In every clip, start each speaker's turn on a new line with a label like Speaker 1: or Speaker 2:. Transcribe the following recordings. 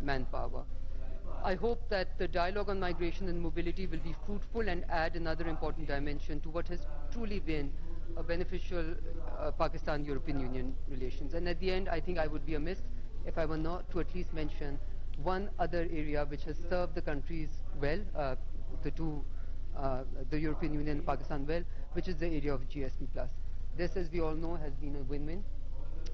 Speaker 1: manpower. I hope that the dialogue on migration and mobility will be fruitful and add another important dimension to what has truly been a beneficial Pakistan-European Union relations. And at the end, I think I would be amiss if I were not to at least mention one other area which has served the countries well, the European Union and Pakistan well, which is the area of GSP+. This, as we all know, has been a win-win.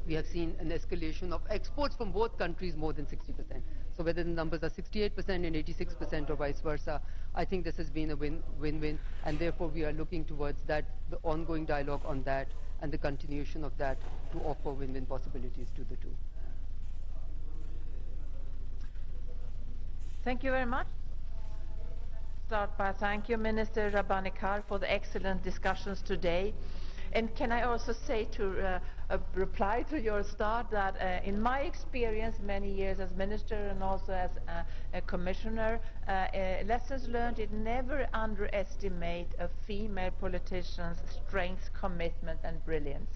Speaker 1: We have seen an escalation of exports from both countries more than 60%. So whether the numbers are 68% and 86% or vice versa, I think this has been a win-win, and therefore we are looking towards that, the ongoing dialogue on that, and the continuation of that to offer win-win possibilities to the two.
Speaker 2: Thank you very much. Start by thank you, Minister Rabbani Kar, for the excellent discussions today. And can I also say to reply to your start that in my experience many years as minister and also as a commissioner, lessons learned is never underestimate a female politician's strength, commitment and brilliance.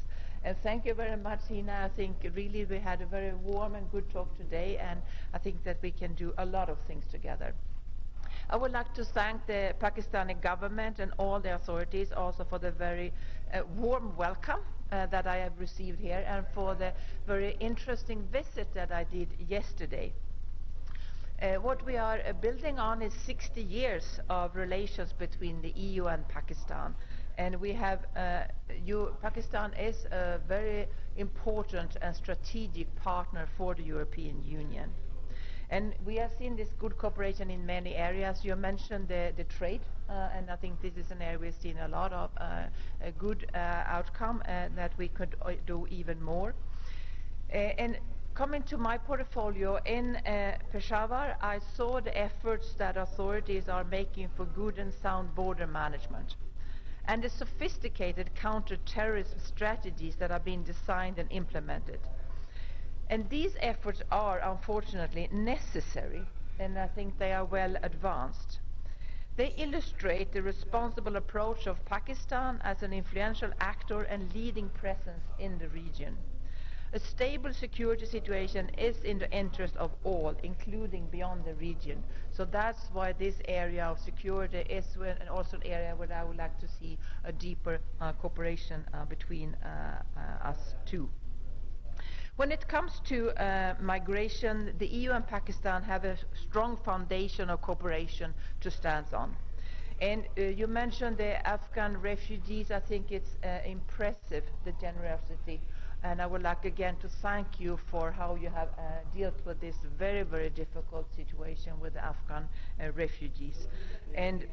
Speaker 2: And thank you very much, Hina. I think really we had a very warm and good talk today, and I think that we can do a lot of things together. I would like to thank the Pakistani government and all the authorities also for the very warm welcome that I have received here, and for the very interesting visit that I did yesterday. What we are building on is 60 years of relations between the EU and Pakistan. And we have, Pakistan is a very important and strategic partner for the European Union. And we have seen this good cooperation in many areas. You mentioned the trade, and I think this is an area we've seen a lot of a good outcome, that we could do even more. And coming to my portfolio in Peshawar, I saw the efforts that authorities are making for good and sound border management, and the sophisticated counter-terrorism strategies that are being designed and implemented. And these efforts are unfortunately necessary, and I think they are well advanced. They illustrate the responsible approach of Pakistan as an influential actor and leading presence in the region. A stable security situation is in the interest of all, including beyond the region. So that's why this area of security is also an area where I would like to see a deeper cooperation between us two. When it comes to migration, the EU and Pakistan have a strong foundation of cooperation to stand on. And you mentioned the Afghan refugees. I think it's impressive, the generosity. And I would like again to thank you for how you have dealt with this very, very difficult situation with the Afghan refugees. And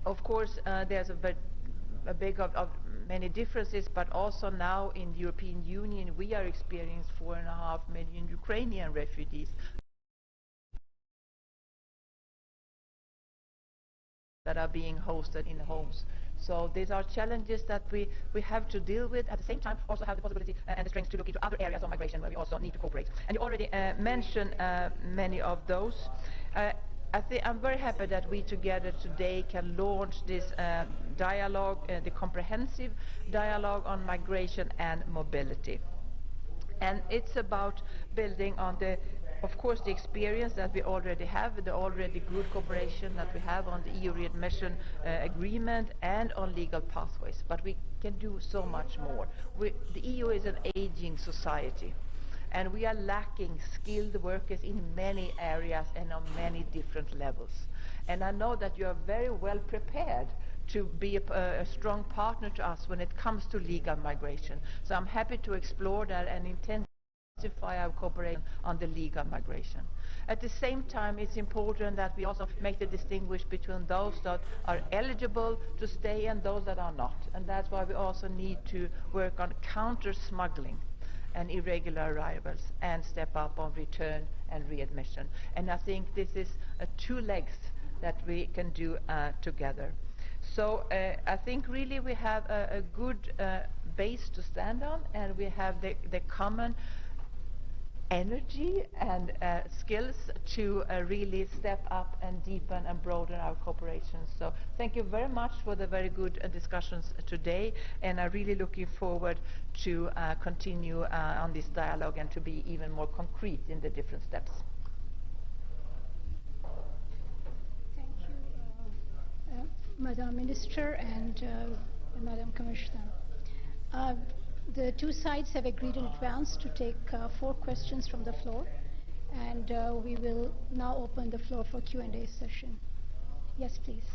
Speaker 2: of course, there's a big of many differences, but also now in the European Union we are experiencing 4.5 million Ukrainian refugees that are being hosted in homes. So these are challenges that we have to deal with. At the same time, also have the possibility and the strength to look into other areas of migration where we also need to cooperate. And you already mentioned many of those. I'm very happy that we together today can launch this dialogue, the comprehensive dialogue on migration and mobility. And it's about building on of course, the experience that we already have, the already good cooperation that we have on the EU readmission agreement and on legal pathways. But we can do so much more. The EU is an aging society, and we are lacking skilled workers in many areas and on many different levels. And I know that you are very well prepared to be a strong partner to us when it comes to legal migration. So I'm happy to explore that and intensify our cooperation on the legal migration. At the same time, it's important that we also make the distinguish between those that are eligible to stay and those that are not. And that's why we also need to work on counter-smuggling and irregular arrivals and step up on return and readmission. And I think this is two legs that we can do together. So I think really we have a good base to stand on, and we have the common energy and skills to really step up and deepen and broaden our cooperation. So thank you very much for the very good discussions today, and I'm really looking forward to continue on this dialogue and to be even more concrete in the different steps.
Speaker 3: Madam Minister and Madam Commissioner. The two sides have agreed in advance to take 4 questions from the floor, and we will now open the floor for Q&A session. Yes, please.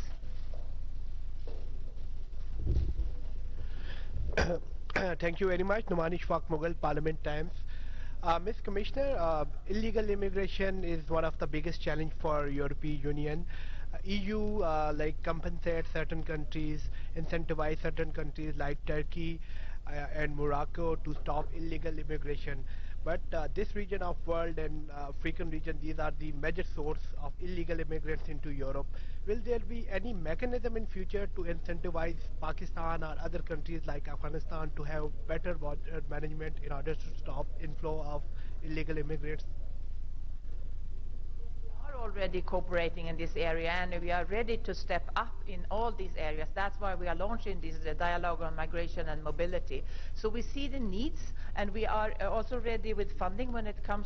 Speaker 4: Thank you very much. Numani Shfaq Mughal, Parliament Times. Ms. Commissioner, illegal immigration is one of the biggest challenge for European Union. EU like compensate certain countries, incentivize certain countries like Turkey and Morocco to stop illegal immigration. But this region of world and African region, these are the major source of illegal immigrants into Europe. Will there be any mechanism in future to incentivize Pakistan or other countries like Afghanistan to have better border management in order to stop inflow of illegal immigrants?
Speaker 2: We are already cooperating in this area, and we are ready to step up in all these areas. That's why we are launching this dialogue on migration and mobility. So we see the needs, and we are also ready with funding when it comes